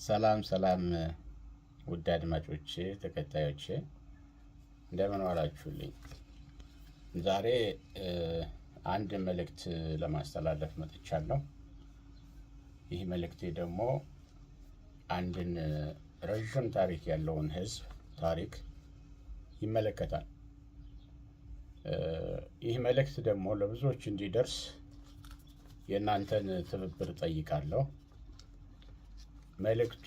ሰላም ሰላም ውድ አድማጮቼ ተከታዮቼ እንደምን ዋላችሁልኝ። ዛሬ አንድ መልእክት ለማስተላለፍ መጥቻለሁ። ይህ መልእክቴ ደግሞ አንድን ረዥም ታሪክ ያለውን ሕዝብ ታሪክ ይመለከታል። ይህ መልእክት ደግሞ ለብዙዎች እንዲደርስ የእናንተን ትብብር ጠይቃለሁ። መልእክቱ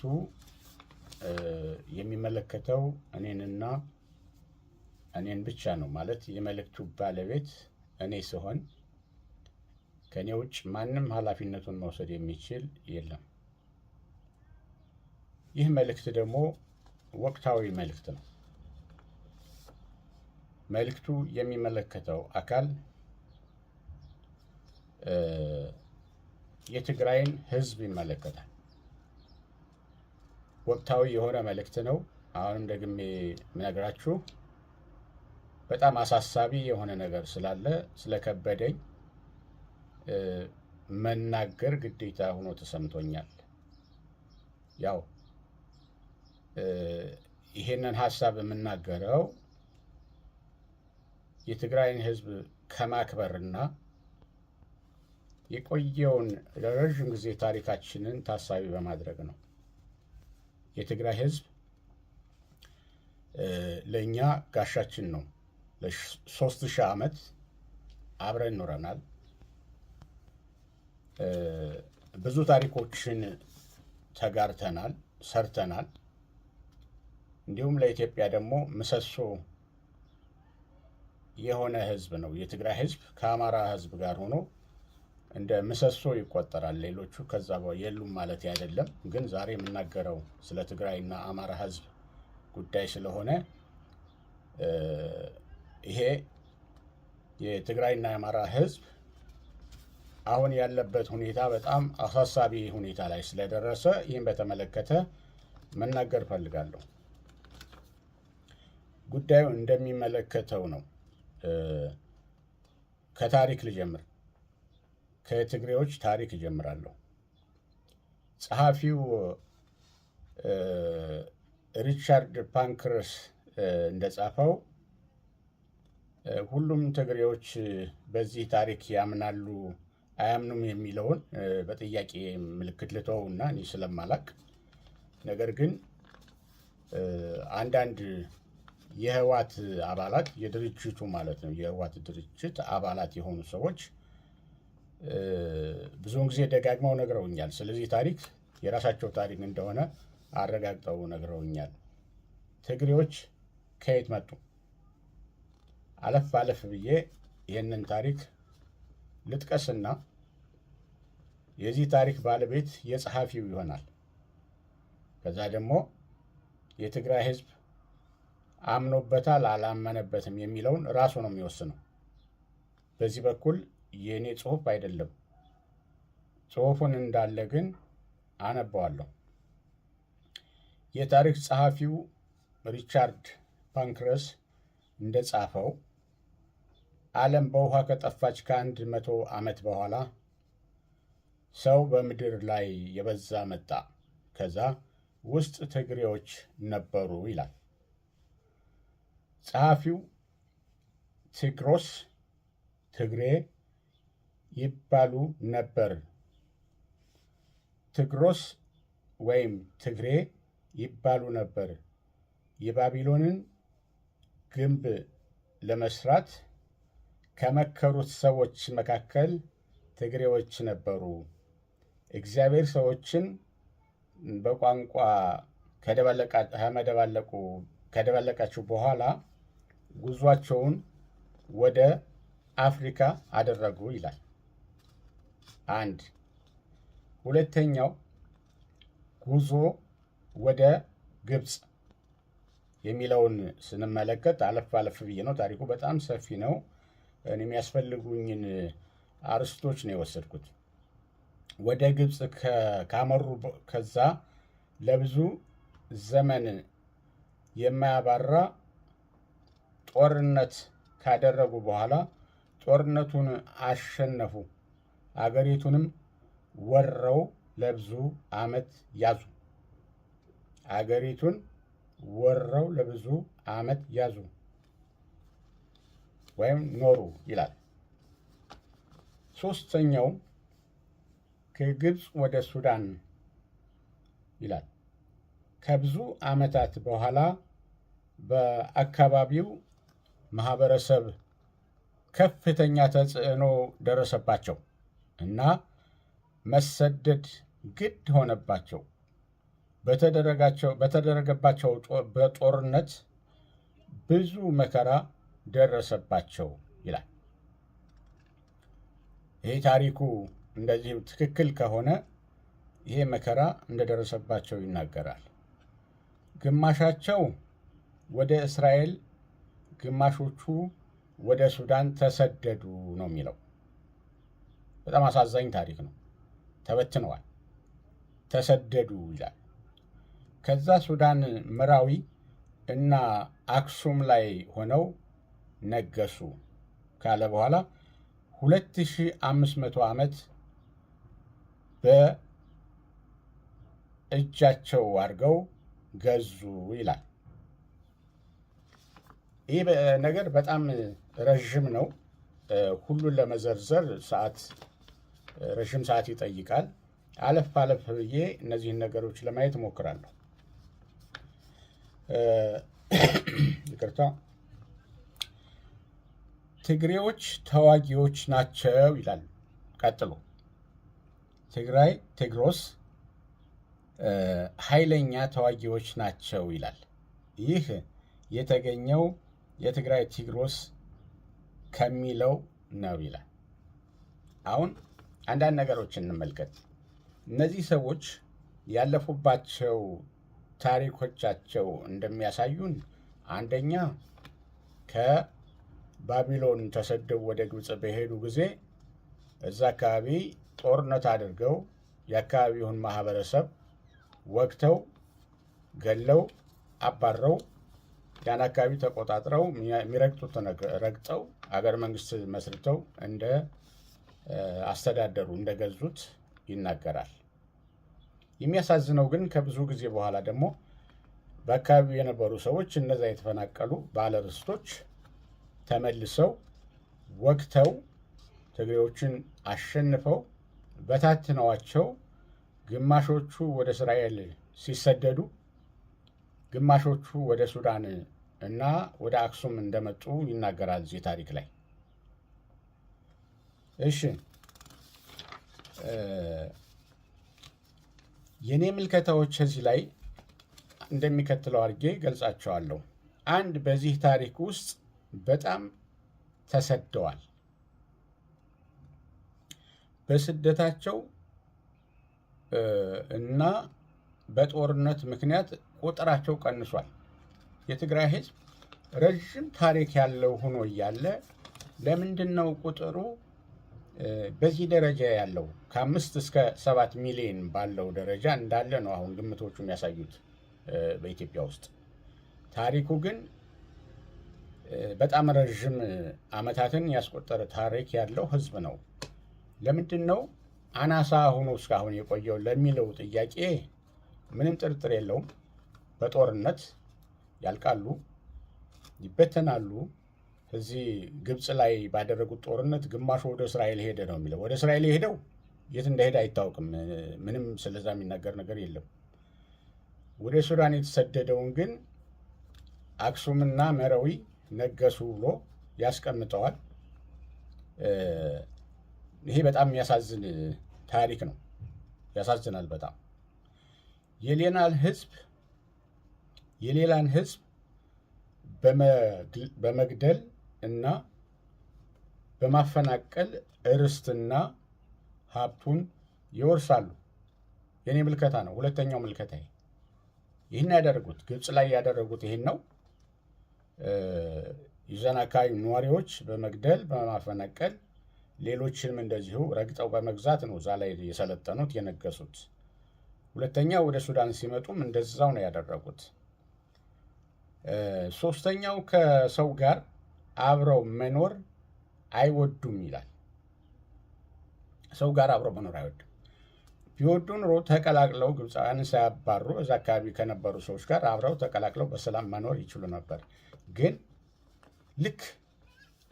የሚመለከተው እኔንና እኔን ብቻ ነው። ማለት የመልእክቱ ባለቤት እኔ ስሆን ከኔ ውጭ ማንም ኃላፊነቱን መውሰድ የሚችል የለም። ይህ መልእክት ደግሞ ወቅታዊ መልእክት ነው። መልእክቱ የሚመለከተው አካል የትግራይን ሕዝብ ይመለከታል። ወቅታዊ የሆነ መልእክት ነው። አሁንም ደግሜ የምነግራችሁ በጣም አሳሳቢ የሆነ ነገር ስላለ ስለከበደኝ መናገር ግዴታ ሆኖ ተሰምቶኛል። ያው ይሄንን ሀሳብ የምናገረው የትግራይን ሕዝብ ከማክበርና የቆየውን ለረዥም ጊዜ ታሪካችንን ታሳቢ በማድረግ ነው። የትግራይ ሕዝብ ለእኛ ጋሻችን ነው። ለ3000 ዓመት አብረን ኖረናል። ብዙ ታሪኮችን ተጋርተናል፣ ሰርተናል። እንዲሁም ለኢትዮጵያ ደግሞ ምሰሶ የሆነ ሕዝብ ነው። የትግራይ ሕዝብ ከአማራ ሕዝብ ጋር ሆኖ እንደ ምሰሶ ይቆጠራል። ሌሎቹ ከዛ የሉም ማለት አይደለም። ግን ዛሬ የምናገረው ስለ ትግራይና አማራ ሕዝብ ጉዳይ ስለሆነ ይሄ የትግራይና የአማራ ሕዝብ አሁን ያለበት ሁኔታ በጣም አሳሳቢ ሁኔታ ላይ ስለደረሰ ይህን በተመለከተ መናገር ፈልጋለሁ። ጉዳዩ እንደሚመለከተው ነው። ከታሪክ ልጀምር። ከትግሬዎች ታሪክ እጀምራለሁ። ጸሐፊው ሪቻርድ ፓንክረስ እንደጻፈው ሁሉም ትግሬዎች በዚህ ታሪክ ያምናሉ አያምኑም የሚለውን በጥያቄ ምልክት ልተውና እኔ ስለማላቅ፣ ነገር ግን አንዳንድ የህወሓት አባላት የድርጅቱ ማለት ነው የህወሓት ድርጅት አባላት የሆኑ ሰዎች ብዙውን ጊዜ ደጋግመው ነግረውኛል። ስለዚህ ታሪክ የራሳቸው ታሪክ እንደሆነ አረጋግጠው ነግረውኛል። ትግሬዎች ከየት መጡ? አለፍ አለፍ ብዬ ይህንን ታሪክ ልጥቀስና የዚህ ታሪክ ባለቤት የጸሐፊው ይሆናል። ከዛ ደግሞ የትግራይ ሕዝብ አምኖበታል አላመነበትም የሚለውን ራሱ ነው የሚወስነው። በዚህ በኩል የእኔ ጽሑፍ አይደለም። ጽሑፉን እንዳለ ግን አነባዋለሁ። የታሪክ ጸሐፊው ሪቻርድ ፓንክረስ እንደጻፈው ዓለም በውሃ ከጠፋች ከ100 ዓመት በኋላ ሰው በምድር ላይ የበዛ መጣ። ከዛ ውስጥ ትግሬዎች ነበሩ ይላል ጸሐፊው። ቲግሮስ ትግሬ ይባሉ ነበር። ትግሮስ ወይም ትግሬ ይባሉ ነበር። የባቢሎንን ግንብ ለመስራት ከመከሩት ሰዎች መካከል ትግሬዎች ነበሩ። እግዚአብሔር ሰዎችን በቋንቋ ከደበለቃቸው በኋላ ጉዟቸውን ወደ አፍሪካ አደረጉ ይላል። አንድ ሁለተኛው ጉዞ ወደ ግብፅ የሚለውን ስንመለከት አለፍ አለፍ ብዬ ነው። ታሪኩ በጣም ሰፊ ነው። እኔ የሚያስፈልጉኝን አርስቶች ነው የወሰድኩት። ወደ ግብፅ ካመሩ ከዛ ለብዙ ዘመን የማያባራ ጦርነት ካደረጉ በኋላ ጦርነቱን አሸነፉ። አገሪቱንም ወረው ለብዙ ዓመት ያዙ። አገሪቱን ወረው ለብዙ ዓመት ያዙ ወይም ኖሩ ይላል። ሶስተኛው ከግብፅ ወደ ሱዳን ይላል። ከብዙ ዓመታት በኋላ በአካባቢው ማህበረሰብ ከፍተኛ ተጽዕኖ ደረሰባቸው እና መሰደድ ግድ ሆነባቸው። በተደረገባቸው በጦርነት ብዙ መከራ ደረሰባቸው ይላል። ይሄ ታሪኩ እንደዚህ ትክክል ከሆነ ይሄ መከራ እንደደረሰባቸው ይናገራል። ግማሻቸው ወደ እስራኤል፣ ግማሾቹ ወደ ሱዳን ተሰደዱ ነው የሚለው። በጣም አሳዛኝ ታሪክ ነው። ተበትነዋል፣ ተሰደዱ ይላል። ከዛ ሱዳን ምራዊ እና አክሱም ላይ ሆነው ነገሱ ካለ በኋላ 2500 ዓመት በእጃቸው አድርገው ገዙ ይላል። ይህ ነገር በጣም ረዥም ነው። ሁሉን ለመዘርዘር ረዥም ሰዓት ይጠይቃል። አለፍ አለፍ ብዬ እነዚህን ነገሮች ለማየት እሞክራለሁ። ይቅርታ። ትግሬዎች ተዋጊዎች ናቸው ይላል። ቀጥሎ ቴግሮስ ኃይለኛ ተዋጊዎች ናቸው ይላል። ይህ የተገኘው የትግራይ ቲግሮስ ከሚለው ነው ይላል። አሁን አንዳንድ ነገሮችን እንመልከት። እነዚህ ሰዎች ያለፉባቸው ታሪኮቻቸው እንደሚያሳዩን አንደኛ ከባቢሎን ተሰደው ወደ ግብፅ በሄዱ ጊዜ እዛ አካባቢ ጦርነት አድርገው የአካባቢውን ማህበረሰብ ወግተው ገለው አባረው ያን አካባቢ ተቆጣጥረው የሚረግጡት ረግጠው አገር መንግስት መስርተው እንደ አስተዳደሩ እንደገዙት ይናገራል። የሚያሳዝነው ግን ከብዙ ጊዜ በኋላ ደግሞ በአካባቢው የነበሩ ሰዎች እነዛ የተፈናቀሉ ባለርስቶች ተመልሰው ወግተው ትግሬዎችን አሸንፈው በታትነዋቸው ግማሾቹ ወደ እስራኤል ሲሰደዱ፣ ግማሾቹ ወደ ሱዳን እና ወደ አክሱም እንደመጡ ይናገራል እዚህ ታሪክ ላይ። እሺ፣ የኔ ምልከታዎች እዚህ ላይ እንደሚከተለው አድርጌ ገልጻቸዋለሁ። አንድ፣ በዚህ ታሪክ ውስጥ በጣም ተሰደዋል። በስደታቸው እና በጦርነት ምክንያት ቁጥራቸው ቀንሷል። የትግራይ ሕዝብ ረዥም ታሪክ ያለው ሆኖ እያለ ለምንድን ነው ቁጥሩ በዚህ ደረጃ ያለው? ከ5 እስከ 7 ሚሊዮን ባለው ደረጃ እንዳለ ነው አሁን ግምቶቹ የሚያሳዩት በኢትዮጵያ ውስጥ። ታሪኩ ግን በጣም ረዥም ዓመታትን ያስቆጠረ ታሪክ ያለው ሕዝብ ነው። ለምንድን ነው አናሳ ሆኖ እስካሁን የቆየው ለሚለው ጥያቄ ምንም ጥርጥር የለውም። በጦርነት ያልቃሉ፣ ይበተናሉ። እዚህ ግብፅ ላይ ባደረጉት ጦርነት ግማሹ ወደ እስራኤል ሄደ ነው የሚለው። ወደ እስራኤል የሄደው የት እንደሄደ አይታወቅም። ምንም ስለዛ የሚናገር ነገር የለም። ወደ ሱዳን የተሰደደውን ግን አክሱምና መራዊ ነገሱ ብሎ ያስቀምጠዋል። ይሄ በጣም የሚያሳዝን ታሪክ ነው። ያሳዝናል በጣም። የሌላን ህዝብ በመግደል እና በማፈናቀል ርስትና ሀብቱን ይወርሳሉ። የኔ ምልከታ ነው። ሁለተኛው ምልከታ ይህን ያደረጉት ግብፅ ላይ ያደረጉት ይህን ነው። የዛን አካባቢ ነዋሪዎች በመግደል በማፈናቀል ሌሎችንም እንደዚሁ ረግጠው በመግዛት ነው እዛ ላይ የሰለጠኑት የነገሱት። ሁለተኛ ወደ ሱዳን ሲመጡም እንደዛው ነው ያደረጉት። ሶስተኛው ከሰው ጋር አብረው መኖር አይወዱም ይላል። ሰው ጋር አብረው መኖር አይወዱም። ቢወዱ ኑሮ ተቀላቅለው ግብፃውያንን ሳያባሩ እዛ አካባቢ ከነበሩ ሰዎች ጋር አብረው ተቀላቅለው በሰላም መኖር ይችሉ ነበር። ግን ልክ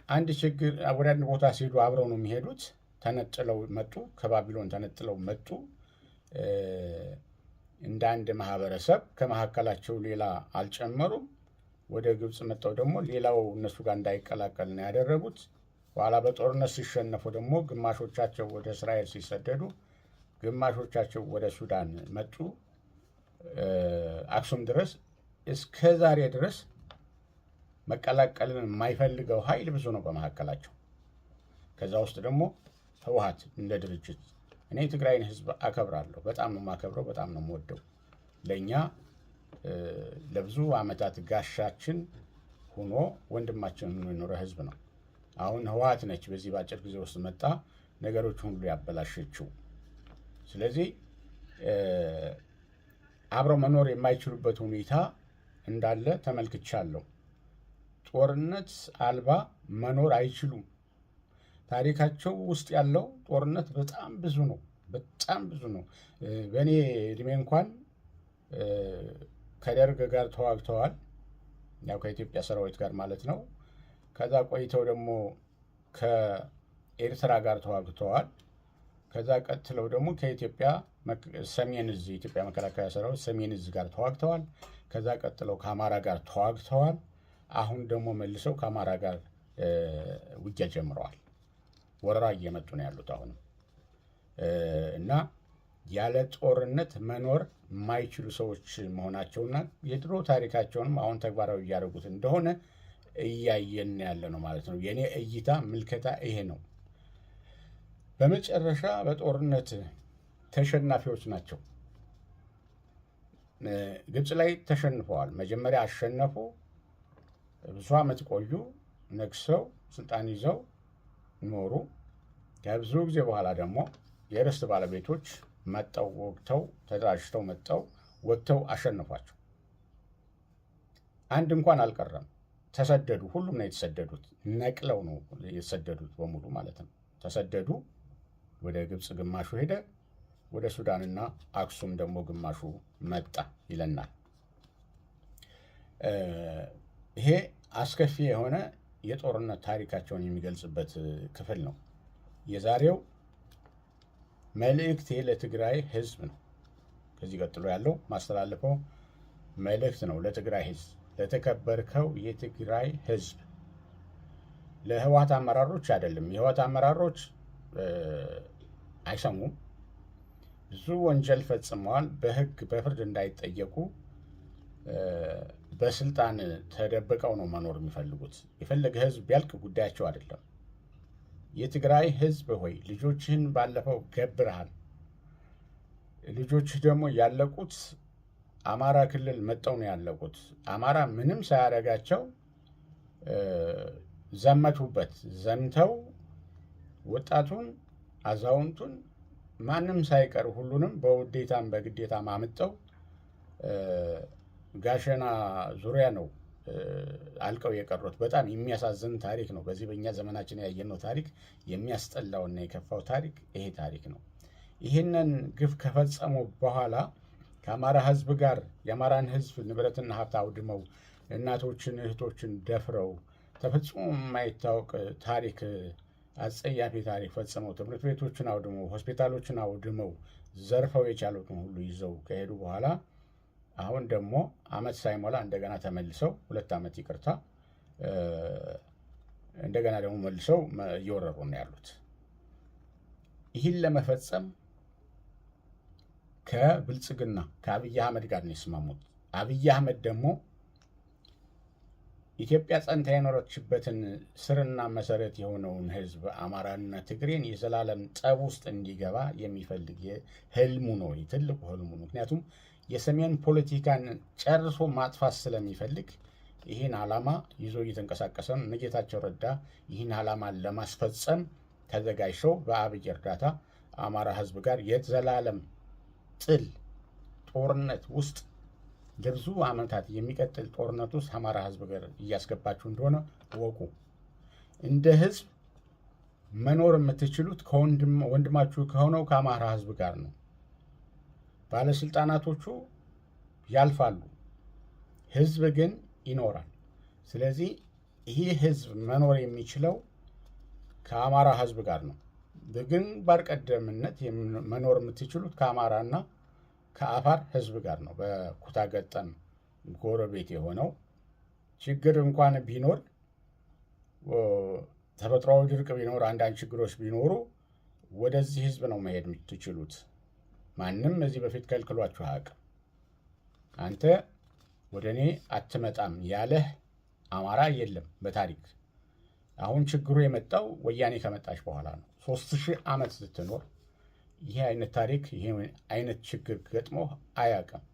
አንድ ችግር ወደ አንድ ቦታ ሲሄዱ አብረው ነው የሚሄዱት። ተነጥለው መጡ፣ ከባቢሎን ተነጥለው መጡ እንደ አንድ ማህበረሰብ። ከመካከላቸው ሌላ አልጨመሩም። ወደ ግብፅ መጥተው ደግሞ ሌላው እነሱ ጋር እንዳይቀላቀል ነው ያደረጉት። በኋላ በጦርነት ሲሸነፉ ደግሞ ግማሾቻቸው ወደ እስራኤል ሲሰደዱ፣ ግማሾቻቸው ወደ ሱዳን መጡ። አክሱም ድረስ እስከ ዛሬ ድረስ መቀላቀልን የማይፈልገው ኃይል ብዙ ነው በመካከላቸው። ከዛ ውስጥ ደግሞ ህወሓት እንደ ድርጅት እኔ የትግራይን ህዝብ አከብራለሁ። በጣም ነው የማከብረው፣ በጣም ነው የምወደው። ለእኛ ለብዙ ዓመታት ጋሻችን ሆኖ ወንድማችን ሆኖ የኖረ ህዝብ ነው። አሁን ህወሓት ነች በዚህ በአጭር ጊዜ ውስጥ መጣ ነገሮች ሁሉ ያበላሸችው። ስለዚህ አብረው መኖር የማይችሉበት ሁኔታ እንዳለ ተመልክቻለሁ። ጦርነት አልባ መኖር አይችሉም። ታሪካቸው ውስጥ ያለው ጦርነት በጣም ብዙ ነው፣ በጣም ብዙ ነው። በእኔ እድሜ እንኳን ከደርግ ጋር ተዋግተዋል፣ ያው ከኢትዮጵያ ሰራዊት ጋር ማለት ነው። ከዛ ቆይተው ደግሞ ከኤርትራ ጋር ተዋግተዋል። ከዛ ቀጥለው ደግሞ ከኢትዮጵያ ሰሜን እዝ የኢትዮጵያ መከላከያ ሰራዊት ሰሜን እዝ ጋር ተዋግተዋል። ከዛ ቀጥለው ከአማራ ጋር ተዋግተዋል። አሁን ደግሞ መልሰው ከአማራ ጋር ውጊያ ጀምረዋል። ወረራ እየመጡ ነው ያሉት አሁንም እና ያለ ጦርነት መኖር የማይችሉ ሰዎች መሆናቸውና የድሮ ታሪካቸውንም አሁን ተግባራዊ እያደረጉት እንደሆነ እያየን ያለ ነው ማለት ነው። የኔ እይታ ምልከታ ይሄ ነው። በመጨረሻ በጦርነት ተሸናፊዎች ናቸው። ግብፅ ላይ ተሸንፈዋል። መጀመሪያ አሸነፉ፣ ብዙ ዓመት ቆዩ፣ ነግሰው ስልጣን ይዘው ኖሩ። ከብዙ ጊዜ በኋላ ደግሞ የርስት ባለቤቶች መጠው ወግተው ተደራጅተው መጠው ወጥተው አሸነፏቸው። አንድ እንኳን አልቀረም። ተሰደዱ። ሁሉም ነው የተሰደዱት። ነቅለው ነው የተሰደዱት በሙሉ ማለት ነው። ተሰደዱ። ወደ ግብፅ ግማሹ ሄደ፣ ወደ ሱዳንና አክሱም ደግሞ ግማሹ መጣ ይለናል። ይሄ አስከፊ የሆነ የጦርነት ታሪካቸውን የሚገልጽበት ክፍል ነው። የዛሬው መልእክቴ ለትግራይ ህዝብ ነው። ከዚህ ቀጥሎ ያለው ማስተላለፈው መልእክት ነው ለትግራይ ህዝብ፣ ለተከበርከው የትግራይ ህዝብ፣ ለህወሓት አመራሮች አይደለም። የህወሓት አመራሮች አይሰሙም። ብዙ ወንጀል ፈጽመዋል። በህግ በፍርድ እንዳይጠየቁ በስልጣን ተደብቀው ነው መኖር የሚፈልጉት። የፈለገ ህዝብ ቢያልቅ ጉዳያቸው አይደለም። የትግራይ ህዝብ ሆይ ልጆችህን ባለፈው ገብረሃል። ልጆችህ ደግሞ ያለቁት አማራ ክልል መጠው ነው ያለቁት። አማራ ምንም ሳያደርጋቸው ዘመቱበት። ዘምተው ወጣቱን፣ አዛውንቱን ማንም ሳይቀር ሁሉንም በውዴታም በግዴታም አምጠው ጋሸና ዙሪያ ነው አልቀው የቀሩት። በጣም የሚያሳዝን ታሪክ ነው። በዚህ በእኛ ዘመናችን ያየነው ታሪክ የሚያስጠላውና የከፋው ታሪክ ይሄ ታሪክ ነው። ይህንን ግፍ ከፈጸሙ በኋላ ከአማራ ህዝብ ጋር የአማራን ህዝብ ንብረትና ሀብት አውድመው እናቶችን እህቶችን ደፍረው ተፈጽሞ የማይታወቅ ታሪክ አጸያፊ ታሪክ ፈጽመው ትምህርት ቤቶችን አውድመው ሆስፒታሎችን አውድመው ዘርፈው የቻሉትን ሁሉ ይዘው ከሄዱ በኋላ አሁን ደግሞ አመት ሳይሞላ እንደገና ተመልሰው 2 ዓመት ይቅርታ እንደገና ደግሞ መልሰው እየወረሩ ነው ያሉት። ይህን ለመፈጸም ከብልጽግና ከአብይ አህመድ ጋር ነው የስማሙት። አብይ አህመድ ደግሞ ኢትዮጵያ ጸንታ የኖረችበትን ስርና መሰረት የሆነውን ህዝብ አማራና ትግሬን የዘላለም ጠብ ውስጥ እንዲገባ የሚፈልግ ህልሙ ነው፣ ትልቁ ህልሙ። ምክንያቱም የሰሜን ፖለቲካን ጨርሶ ማጥፋት ስለሚፈልግ ይህን ዓላማ ይዞ እየተንቀሳቀሰ ነው። ጌታቸው ረዳ ይህን ዓላማ ለማስፈጸም ተዘጋጅተው በአብይ እርዳታ አማራ ህዝብ ጋር የዘላለም ጥል ጦርነት ውስጥ ለብዙ ዓመታት የሚቀጥል ጦርነት ውስጥ አማራ ህዝብ ጋር እያስገባችሁ እንደሆነ ወቁ። እንደ ህዝብ መኖር የምትችሉት ወንድማችሁ ከሆነው ከአማራ ህዝብ ጋር ነው። ባለስልጣናቶቹ ያልፋሉ፣ ህዝብ ግን ይኖራል። ስለዚህ ይህ ህዝብ መኖር የሚችለው ከአማራ ህዝብ ጋር ነው። በግንባር ቀደምነት መኖር የምትችሉት ከአማራና ከአፋር ህዝብ ጋር ነው። በኩታ ገጠም ጎረቤት የሆነው ችግር እንኳን ቢኖር፣ ተፈጥሯዊ ድርቅ ቢኖር፣ አንዳንድ ችግሮች ቢኖሩ ወደዚህ ህዝብ ነው መሄድ የምትችሉት። ማንም እዚህ በፊት ከልክሏችሁ አያውቅም። አንተ ወደ እኔ አትመጣም ያለህ አማራ የለም በታሪክ። አሁን ችግሩ የመጣው ወያኔ ከመጣች በኋላ ነው። 3000 ዓመት ስትኖር ይህ አይነት ታሪክ ይህ አይነት ችግር ገጥሞ አያውቅም።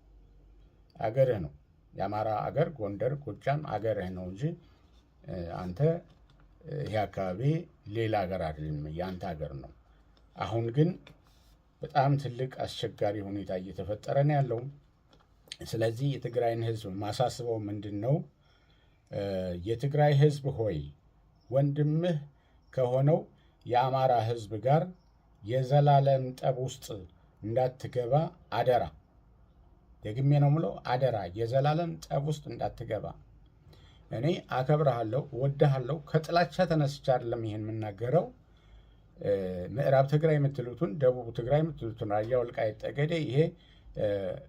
አገርህ ነው የአማራ አገር፣ ጎንደር፣ ጎጃም አገርህ ነው እንጂ አንተ ይህ አካባቢ ሌላ ሀገር አይደለም፣ የአንተ ሀገር ነው። አሁን ግን በጣም ትልቅ አስቸጋሪ ሁኔታ እየተፈጠረ ነው ያለው። ስለዚህ የትግራይን ህዝብ ማሳስበው ምንድን ነው? የትግራይ ህዝብ ሆይ ወንድምህ ከሆነው የአማራ ህዝብ ጋር የዘላለም ጠብ ውስጥ እንዳትገባ አደራ። ደግሜ ነው ምለው፣ አደራ፣ የዘላለም ጠብ ውስጥ እንዳትገባ። እኔ አከብረሃለሁ፣ ወድሃለሁ። ከጥላቻ ተነስቼ አይደለም ይሄን የምናገረው። ምዕራብ ትግራይ የምትሉትን፣ ደቡብ ትግራይ የምትሉትን፣ ራያ ወልቃይት ጠገዴ፣ ይሄ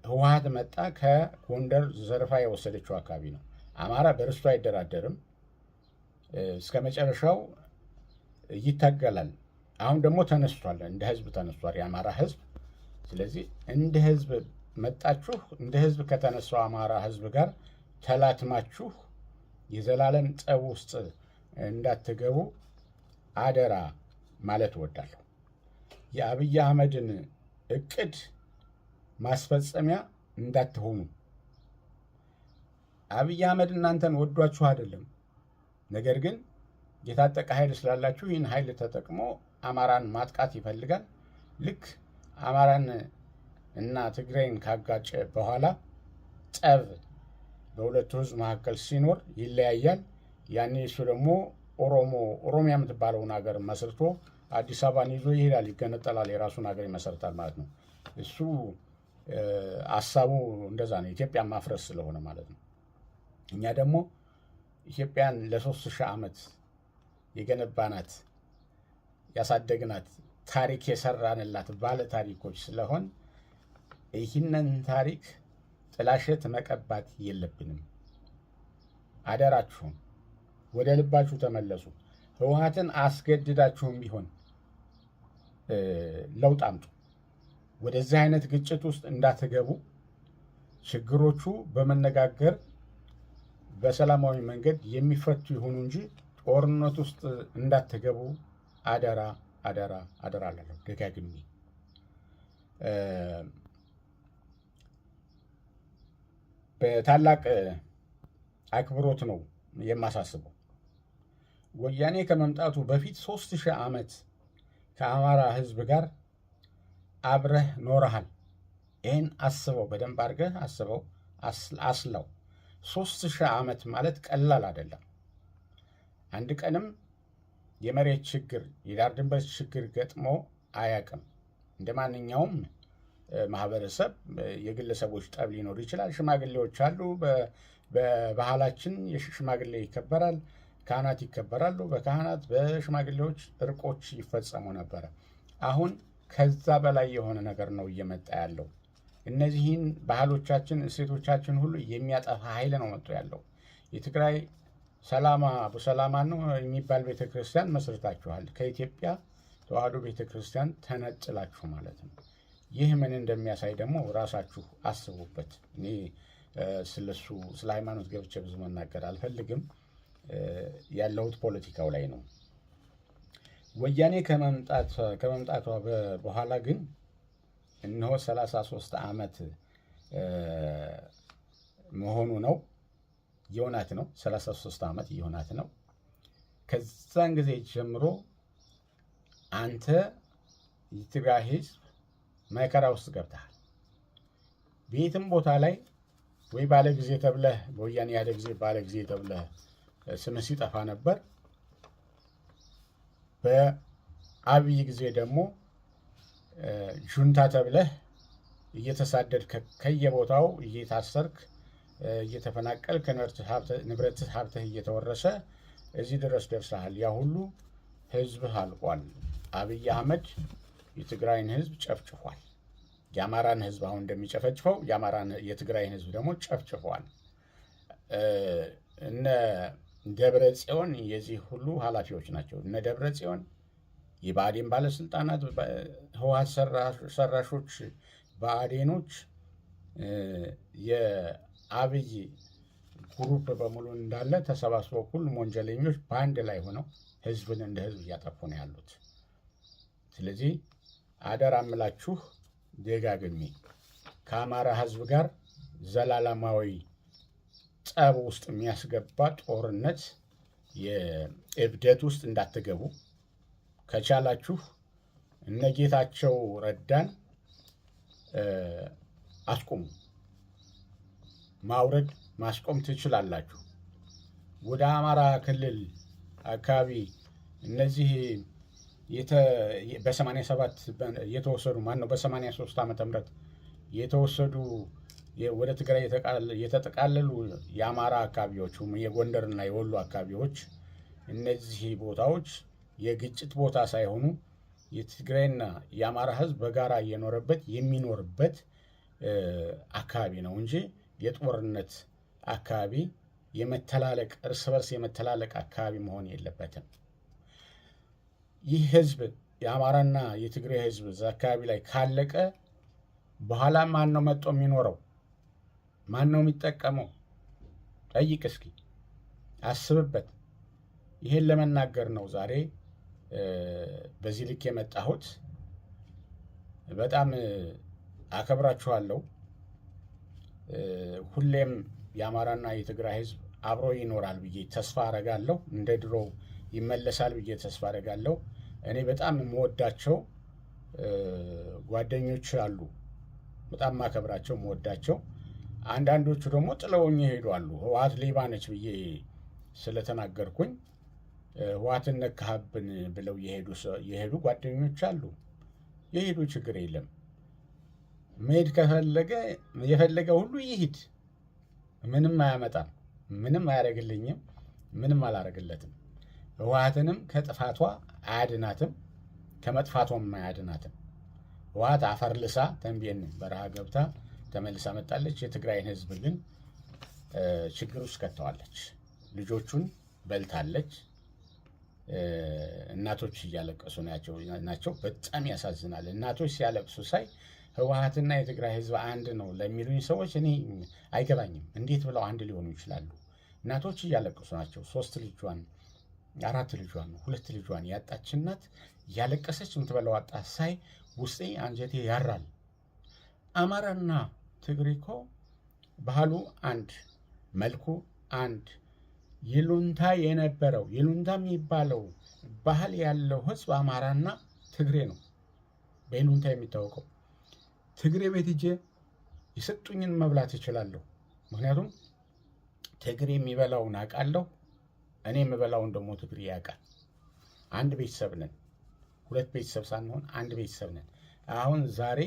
ህወሓት መጣ ከጎንደር ዘርፋ የወሰደችው አካባቢ ነው። አማራ በርስቱ አይደራደርም፣ እስከ መጨረሻው ይታገላል። አሁን ደግሞ ተነስቷል፣ እንደ ህዝብ ተነስቷል የአማራ ህዝብ። ስለዚህ እንደ ህዝብ መጣችሁ፣ እንደ ህዝብ ከተነሳው አማራ ህዝብ ጋር ተላትማችሁ የዘላለም ጠብ ውስጥ እንዳትገቡ አደራ ማለት እወዳለሁ። የአብይ አህመድን እቅድ ማስፈጸሚያ እንዳትሆኑ። አብይ አህመድ እናንተን ወዷችሁ አይደለም፣ ነገር ግን የታጠቀ ኃይል ስላላችሁ ይህን ኃይል ተጠቅሞ አማራን ማጥቃት ይፈልጋል። ልክ አማራን እና ትግራይን ካጋጨ በኋላ ጠብ በሁለቱ ህዝብ መካከል ሲኖር ይለያያል። ያኔ እሱ ደግሞ ኦሮሚያ የምትባለውን ሀገር መስርቶ አዲስ አበባን ይዞ ይሄዳል፣ ይገነጠላል፣ የራሱን ሀገር ይመሰርታል ማለት ነው። እሱ ሀሳቡ እንደዛ ነው፣ ኢትዮጵያን ማፍረስ ስለሆነ ማለት ነው። እኛ ደግሞ ኢትዮጵያን ለ3000 ዓመት የገነባናት ያሳደግናት ታሪክ የሰራንላት ባለ ታሪኮች ስለሆን ይህንን ታሪክ ጥላሸት መቀባት የለብንም። አደራችሁም ወደ ልባችሁ ተመለሱ። ህወሓትን አስገድዳችሁም ቢሆን ለውጥ አምጡ። ወደዚህ አይነት ግጭት ውስጥ እንዳትገቡ። ችግሮቹ በመነጋገር በሰላማዊ መንገድ የሚፈቱ ይሁኑ እንጂ ጦርነት ውስጥ እንዳትገቡ አደራ አደራ አደራ አላለሁ ደጋግሜ። በታላቅ አክብሮት ነው የማሳስበው። ወያኔ ከመምጣቱ በፊት 3000 ዓመት ከአማራ ህዝብ ጋር አብረህ ኖረሃል። ይህን አስበው፣ በደንብ አድርገህ አስበው፣ አስለው። 3000 ዓመት ማለት ቀላል አይደለም። አንድ ቀንም የመሬት ችግር፣ የዳር ድንበር ችግር ገጥሞ አያውቅም። እንደ ማንኛውም ማህበረሰብ የግለሰቦች ጠብ ሊኖር ይችላል። ሽማግሌዎች አሉ። በባህላችን ሽማግሌ ይከበራል፣ ካህናት ይከበራሉ። በካህናት በሽማግሌዎች እርቆች ይፈጸሙ ነበረ። አሁን ከዛ በላይ የሆነ ነገር ነው እየመጣ ያለው። እነዚህን ባህሎቻችን፣ እሴቶቻችን ሁሉ የሚያጠፋ ኃይል ነው መጥቶ ያለው። የትግራይ ሰላማ ነው የሚባል ቤተክርስቲያን መስርታችኋል። ከኢትዮጵያ ተዋህዶ ቤተክርስቲያን ተነጥላችሁ ማለት ነው። ይህ ምን እንደሚያሳይ ደግሞ ራሳችሁ አስቡበት። እኔ ስለ ሃይማኖት ገብቼ ብዙ መናገር አልፈልግም። ያለሁት ፖለቲካው ላይ ነው። ወያኔ ከመምጣቷ በኋላ ግን እነሆ 33 ዓመት መሆኑ ነው። የሆናት ነው 33 ዓመት የሆናት ነው። ከዛን ጊዜ ጀምሮ አንተ የትግራይ ህዝብ መከራ ውስጥ ገብተሃል። ቤትም ቦታ ላይ ወይ ባለ ጊዜ ተብለህ በወያኔ ያለ ጊዜ ባለ ጊዜ ተብለህ ስም ሲጠፋ ነበር። በአብይ ጊዜ ደግሞ ጁንታ ተብለህ እየተሳደድክ ከየቦታው እየታሰርክ እየተፈናቀልክ ንብረትህ ሀብትህ እየተወረሰ እዚህ ድረስ ደርሰሃል። ያ ሁሉ ህዝብህ አልቋል። አብይ አህመድ የትግራይን ህዝብ ጨፍጭፏል። የአማራን ህዝብ አሁን እንደሚጨፈጭፈው የትግራይን ህዝብ ደግሞ ጨፍጭፏል። እነ ደብረ ጽዮን የዚህ ሁሉ ኃላፊዎች ናቸው። እነ ደብረ ጽዮን የብአዴን ባለስልጣናት፣ ህወሓት ሰራሾች ብአዴኖች፣ የአብይ ግሩፕ በሙሉ እንዳለ ተሰባስበው ሁሉም ወንጀለኞች በአንድ ላይ ሆነው ህዝብን እንደ ህዝብ እያጠፉ ነው ያሉት። ስለዚህ አደራ እምላችሁ ደጋግሜ ከአማራ ህዝብ ጋር ዘላለማዊ ጠብ ውስጥ የሚያስገባ ጦርነት፣ የእብደት ውስጥ እንዳትገቡ። ከቻላችሁ እነ ጌታቸው ረዳን አስቁሙ። ማውረድ ማስቆም ትችላላችሁ። ወደ አማራ ክልል አካባቢ እነዚህ በ87 የተወሰዱ በ83 ዓመተ ምህረት የተወሰዱ ወደ ትግራይ የተጠቃለሉ የአማራ አካባቢዎች የጎንደርና የወሎ አካባቢዎች እነዚህ ቦታዎች የግጭት ቦታ ሳይሆኑ የትግራይና የአማራ ህዝብ በጋራ እየኖረበት የሚኖርበት አካባቢ ነው እንጂ የጦርነት አካባቢ የመተላለቅ እርስ በርስ የመተላለቅ አካባቢ መሆን የለበትም። ይህ ህዝብ የአማራና የትግራይ ህዝብ እዛ አካባቢ ላይ ካለቀ በኋላ ማን ነው መጥቶ የሚኖረው? ማን ነው የሚጠቀመው? ጠይቅ እስኪ፣ አስብበት። ይሄን ለመናገር ነው ዛሬ በዚህ ልክ የመጣሁት። በጣም አከብራችኋለሁ። ሁሌም የአማራና የትግራይ ህዝብ አብሮ ይኖራል ብዬ ተስፋ አረጋለሁ። እንደ ድሮ ይመለሳል ብዬ ተስፋ አረጋለሁ። እኔ በጣም የምወዳቸው ጓደኞች አሉ፣ በጣም ማከብራቸው የምወዳቸው። አንዳንዶቹ ደግሞ ጥለውኝ ይሄዱ አሉ። ህወሓት ሌባ ነች ብዬ ስለተናገርኩኝ ህወሓትን ነካህብን ብለው የሄዱ ጓደኞች አሉ። የሄዱ ችግር የለም። መሄድ ከፈለገ የፈለገ ሁሉ ይሂድ። ምንም አያመጣም፣ ምንም አያደርግልኝም፣ ምንም አላደርግለትም። ህወሓትንም ከጥፋቷ አያድናትም፣ ከመጥፋቷም አያድናትም። ህወሓት አፈር ልሳ ተንቤን በረሃ ገብታ ተመልሳ መጣለች። የትግራይን ህዝብ ግን ችግር ውስጥ ከተዋለች። ልጆቹን በልታለች። እናቶች እያለቀሱ ናቸው። በጣም ያሳዝናል። እናቶች ሲያለቅሱ ሳይ ህወሓትና የትግራይ ህዝብ አንድ ነው ለሚሉኝ ሰዎች እኔ አይገባኝም። እንዴት ብለው አንድ ሊሆኑ ይችላሉ? እናቶች እያለቀሱ ናቸው። 3 ልጇን 4 ልጇን 2 ልጇን ያጣች እናት እያለቀሰች የምትበላው አጣ ሳይ ውስጤ አንጀቴ ያራል። አማራና ትግሬ እኮ ባህሉ አንድ፣ መልኩ አንድ፣ ይሉንታ የነበረው ይሉንታ የሚባለው ባህል ያለው ህዝብ አማራና ትግሬ ነው በይሉንታ የሚታወቀው። ትግሬ ቤት ሂጄ የሰጡኝን መብላት እችላለሁ። ምክንያቱም ትግሬ የሚበላውን አውቃለሁ፣ እኔ የምበላውን ደግሞ ትግሬ ያውቃል። አንድ ቤተሰብ ነን። 2 ቤተሰብ ሳንሆን አንድ ቤተሰብ ነን። አሁን ዛሬ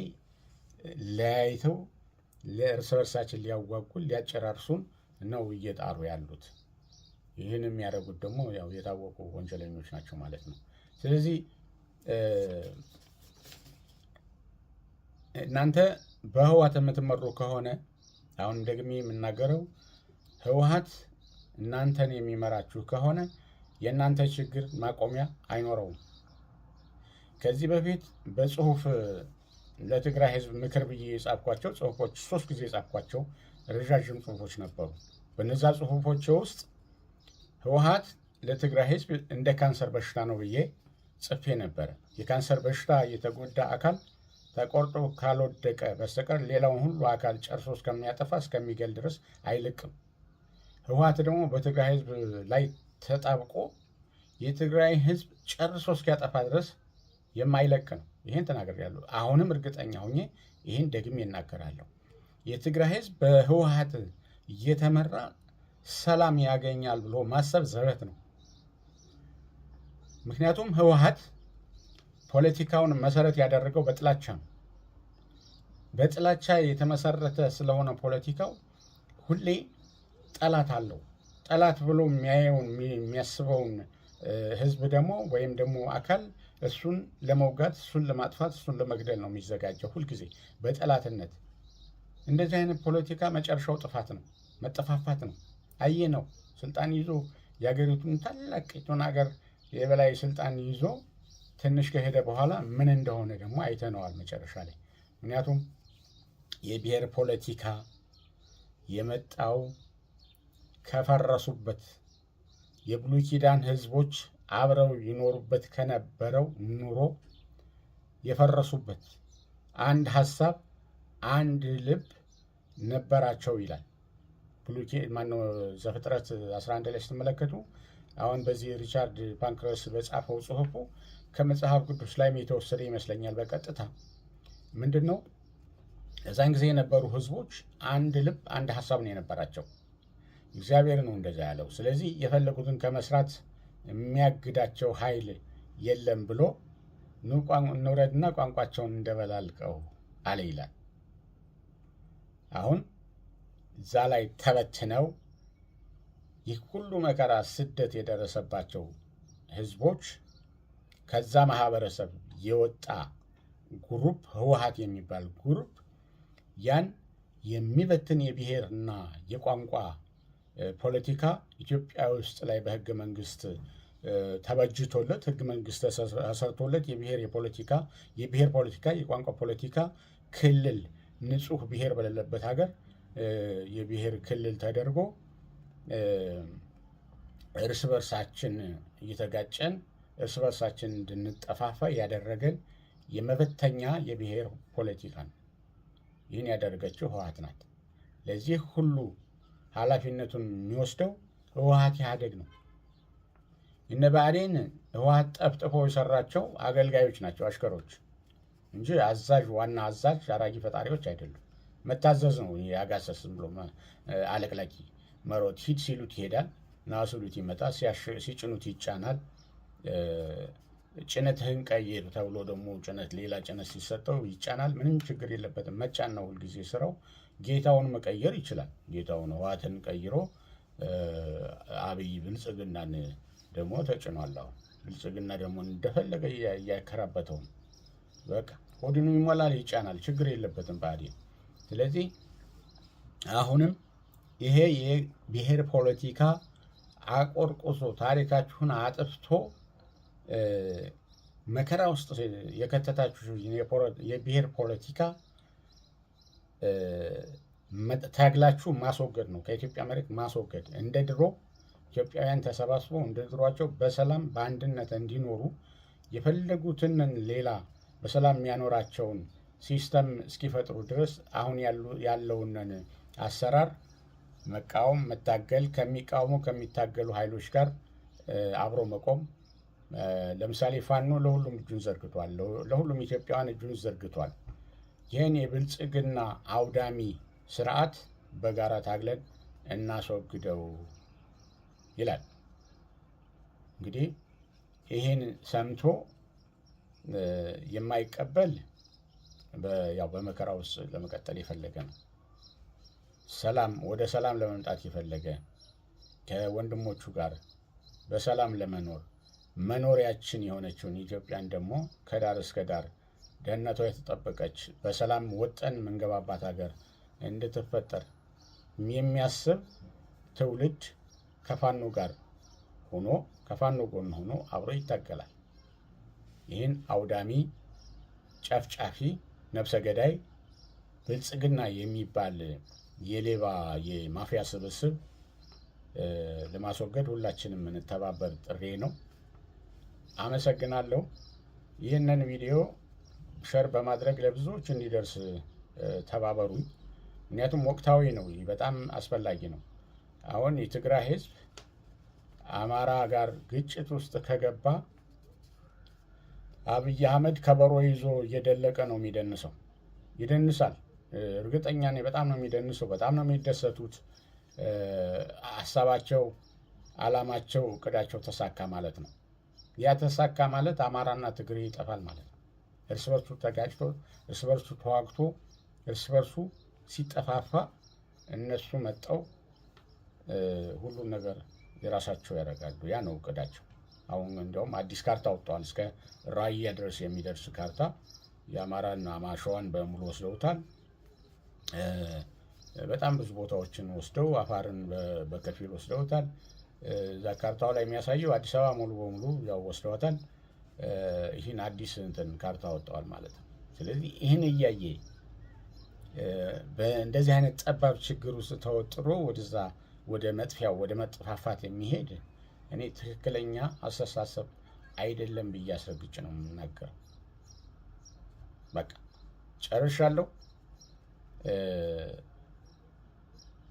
ለያይተው ለእርስ በርሳችን ሊያዋጉን ሊያጨራርሱን ነው እየጣሩ ያሉት። ይህን የሚያደርጉት ደግሞ ያው የታወቁ ወንጀለኞች ናቸው ማለት ነው። ስለዚህ እናንተ በህወሓት የምትመሩ ከሆነ አሁን ደግሜ የምናገረው ህወሓት እናንተን የሚመራችሁ ከሆነ የእናንተ ችግር ማቆሚያ አይኖረውም። ከዚህ በፊት በጽሁፍ ለትግራይ ህዝብ ምክር ብዬ የጻፍኳቸው ጽሁፎች 3 ጊዜ የጻፍኳቸው ረዣዥም ጽሁፎች ነበሩ። በነዛ ጽሁፎች ውስጥ ህወሓት ለትግራይ ህዝብ እንደ ካንሰር በሽታ ነው ብዬ ጽፌ ነበረ። የካንሰር በሽታ የተጎዳ አካል ተቆርጦ ካልወደቀ በስተቀር ሌላውን ሁሉ አካል ጨርሶ እስከሚያጠፋ እስከሚገል ድረስ አይልቅም። ህወሓት ደግሞ በትግራይ ህዝብ ላይ ተጣብቆ የትግራይ ህዝብ ጨርሶ እስኪያጠፋ ድረስ የማይለቅ ነው። ይህን ተናግሬያለሁ። አሁንም እርግጠኛ ሆኜ ይህን ደግሜ እናገራለሁ። የትግራይ ህዝብ በህወሓት እየተመራ ሰላም ያገኛል ብሎ ማሰብ ዘበት ነው። ምክንያቱም ህወሓት ፖለቲካውን መሰረት ያደረገው በጥላቻ ነው። በጥላቻ የተመሰረተ ስለሆነ ፖለቲካው ሁሌ ጠላት አለው። ጠላት ብሎ የሚያየውን የሚያስበውን ህዝብ ደግሞ ወይም ደግሞ አካል እሱን ለመውጋት፣ እሱን ለማጥፋት፣ እሱን ለመግደል ነው የሚዘጋጀው ሁልጊዜ በጠላትነት። እንደዚህ አይነት ፖለቲካ መጨረሻው ጥፋት ነው፣ መጠፋፋት ነው። አየ ነው ስልጣን ይዞ የሀገሪቱን ታላቂቱን ሀገር የበላይ ስልጣን ይዞ ትንሽ ከሄደ በኋላ ምን እንደሆነ ደግሞ አይተነዋል መጨረሻ ላይ። ምክንያቱም የብሔር ፖለቲካ የመጣው ከፈረሱበት የብሉይ ኪዳን ህዝቦች አብረው ይኖሩበት ከነበረው ኑሮ የፈረሱበት አንድ ሀሳብ አንድ ልብ ነበራቸው ይላል ማነው ዘፍጥረት 11 ላይ ስትመለከቱ። አሁን በዚህ ሪቻርድ ፓንክረስ በጻፈው ጽሁፉ ከመጽሐፍ ቅዱስ ላይም የተወሰደ ይመስለኛል በቀጥታ ምንድን ነው እዛን ጊዜ የነበሩ ህዝቦች አንድ ልብ አንድ ሀሳብ ነው የነበራቸው። እግዚአብሔር ነው እንደዛ ያለው። ስለዚህ የፈለጉትን ከመስራት የሚያግዳቸው ኃይል የለም ብሎ እንውረድና ቋንቋቸውን እንደበላልቀው አለ ይላል። አሁን እዛ ላይ ተበትነው ይህ ሁሉ መከራ ስደት የደረሰባቸው ህዝቦች ከዛ ማህበረሰብ የወጣ ግሩፕ ህወሓት የሚባል ግሩፕ ያን የሚበትን የብሔርና የቋንቋ ፖለቲካ ኢትዮጵያ ውስጥ ላይ በህገ መንግስት ተበጅቶለት ህገ መንግስት ተሰርቶለት የብሔር ፖለቲካ የቋንቋ ፖለቲካ ክልል ንጹህ ብሔር በሌለበት ሀገር የብሔር ክልል ተደርጎ እርስ በርሳችን እየተጋጨን እርስ በርሳችን እንድንጠፋፋ ያደረገን የመበተኛ የብሔር ፖለቲካ ነው። ይህን ያደረገችው ህወሓት ናት። ለዚህ ሁሉ ኃላፊነቱን የሚወስደው ህወሓት ኢህአዴግ ነው። እነ ብአዴን ህወሓት ጠፍጥፎ የሰራቸው አገልጋዮች ናቸው፣ አሽከሮች እንጂ አዛዥ ዋና አዛዥ አራጊ ፈጣሪዎች አይደሉም። መታዘዝ ነው። ያጋሰስም ብሎ አለቅላቂ መሮት ሂድ ሲሉት ይሄዳል፣ ና ሲሉት ይመጣል፣ ሲጭኑት ይጫናል። ጭነትህን ቀይር ተብሎ ደግሞ ጭነት ሌላ ጭነት ሲሰጠው ይጫናል። ምንም ችግር የለበትም። መጫን ነው ሁልጊዜ ስራው። ጌታውን መቀየር ይችላል። ጌታውን ህወሓትን ቀይሮ አብይ ብልጽግናን ደግሞ ተጭኗል። አሁን ብልጽግና ደግሞ እንደፈለገ እያከራበተው ነው። በቃ ሆድኑ ይሞላል፣ ይጫናል። ችግር የለበትም ብአዴን። ስለዚህ አሁንም ይሄ የብሔር ፖለቲካ አቆርቆሶ ታሪካችሁን አጥፍቶ መከራ ውስጥ የከተታችሁ የብሔር ፖለቲካ ታግላችሁ ማስወገድ ነው። ከኢትዮጵያ መሬት ማስወገድ። እንደ ድሮ ኢትዮጵያውያን ተሰባስበው እንደ ድሯቸው በሰላም በአንድነት እንዲኖሩ የፈለጉትን ሌላ በሰላም የሚያኖራቸውን ሲስተም እስኪፈጥሩ ድረስ አሁን ያለውን አሰራር መቃወም፣ መታገል፣ ከሚቃወሙ ከሚታገሉ ኃይሎች ጋር አብሮ መቆም። ለምሳሌ ፋኖ ለሁሉም እጁን ዘርግቷል፣ ለሁሉም ኢትዮጵያውያን እጁን ዘርግቷል። ይህን የብልጽግና አውዳሚ ስርዓት በጋራ ታግለን እናስወግደው ይላል። እንግዲህ ይህን ሰምቶ የማይቀበል ያው በመከራ ውስጥ ለመቀጠል የፈለገ ነው። ወደ ሰላም ለመምጣት የፈለገ ከወንድሞቹ ጋር በሰላም ለመኖር መኖሪያችን የሆነችውን ኢትዮጵያን ደግሞ ከዳር እስከ ዳር ደህንነቷ የተጠበቀች በሰላም ወጠን መንገባባት ሀገር እንድትፈጠር የሚያስብ ትውልድ ከፋኖ ጋር ሆኖ ከፋኖ ጎን ሆኖ አብሮ ይታገላል። ይህን አውዳሚ ጨፍጫፊ ነፍሰ ገዳይ ብልጽግና የሚባል የሌባ የማፊያ ስብስብ ለማስወገድ ሁላችንም እንተባበር ጥሬ ነው። አመሰግናለሁ። ይህንን ቪዲዮ ሸር በማድረግ ለብዙዎች እንዲደርስ ተባበሩኝ። ምክንያቱም ወቅታዊ ነው፣ በጣም አስፈላጊ ነው። አሁን የትግራይ ህዝብ አማራ ጋር ግጭት ውስጥ ከገባ አብይ አህመድ ከበሮ ይዞ እየደለቀ ነው የሚደንሰው። ይደንሳል፣ እርግጠኛ ነኝ። በጣም ነው የሚደንሰው፣ በጣም ነው የሚደሰቱት። ሀሳባቸው፣ አላማቸው፣ እቅዳቸው ተሳካ ማለት ነው። ያ ተሳካ ማለት አማራና ትግሬ ይጠፋል ማለት ነው። እርስ በርሱ ተጋጭቶ እርስ በርሱ ተዋግቶ እርስ በርሱ ሲጠፋፋ እነሱ መጣው ሁሉን ነገር የራሳቸው ያደርጋሉ። ያ ነው እቅዳቸው። አሁን እንደውም አዲስ ካርታ ወጥቷል። እስከ ራያ ድረስ የሚደርስ ካርታ የአማራና ሸዋን በሙሉ ወስደውታል። በጣም ብዙ ቦታዎችን ወስደው አፋርን በከፊል ወስደውታል። እዛ ካርታው ላይ የሚያሳየው አዲስ አበባ ሙሉ በሙሉ ያው ወስደዋታል። ይህን አዲስ እንትን ካርታ ወጥተዋል ማለት ነው። ስለዚህ ይህን እያየ በእንደዚህ አይነት ጠባብ ችግር ውስጥ ተወጥሮ ወደዛ ወደ መጥፊያው ወደ መጠፋፋት የሚሄድ እኔ ትክክለኛ አስተሳሰብ አይደለም ብዬ አስረግጬ ነው የምናገረው። በቃ ጨርሻለሁ።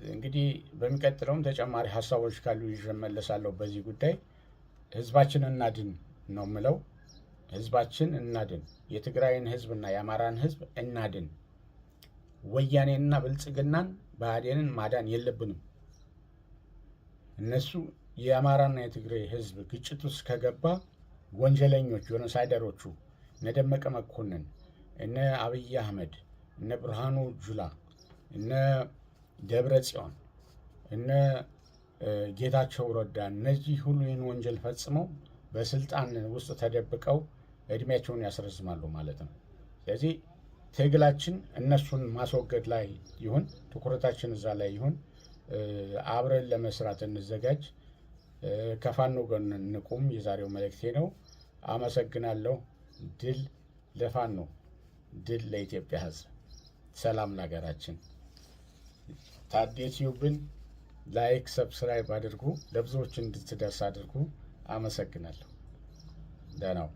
እንግዲህ በሚቀጥለውም ተጨማሪ ሀሳቦች ካሉ ይዤ እመለሳለሁ። በዚህ ጉዳይ ህዝባችንን እናድን ነው የምለው። ህዝባችን እናድን። የትግራይን ህዝብና የአማራን ህዝብ እናድን። ወያኔንና ብልጽግናን ብአዴንን ማዳን የለብንም። እነሱ የአማራና የትግራይ ህዝብ ግጭት ውስጥ ከገባ ወንጀለኞች ጄኖሳይደሮቹ እነ ደመቀ መኮንን፣ እነ አብይ አህመድ፣ እነ ብርሃኑ ጁላ፣ እነ ደብረ ጽዮን፣ እነ ጌታቸው ረዳ እነዚህ ሁሉ ይህን ወንጀል ፈጽመው በስልጣን ውስጥ ተደብቀው እድሜያቸውን ያስረዝማሉ ማለት ነው። ስለዚህ ትግላችን እነሱን ማስወገድ ላይ ይሁን፣ ትኩረታችን እዛ ላይ ይሁን። አብረን ለመስራት እንዘጋጅ። ከፋኖ ጎን እንቁም። የዛሬው መልእክቴ ነው። አመሰግናለሁ። ድል ለፋኖ፣ ድል ለኢትዮጵያ ህዝብ፣ ሰላም ለሀገራችን። ታዴ ቲዩብን ላይክ፣ ሰብስክራይብ አድርጉ፣ ለብዙዎች እንድትደርስ አድርጉ። አመሰግናለሁ። ደህና ዋሉ።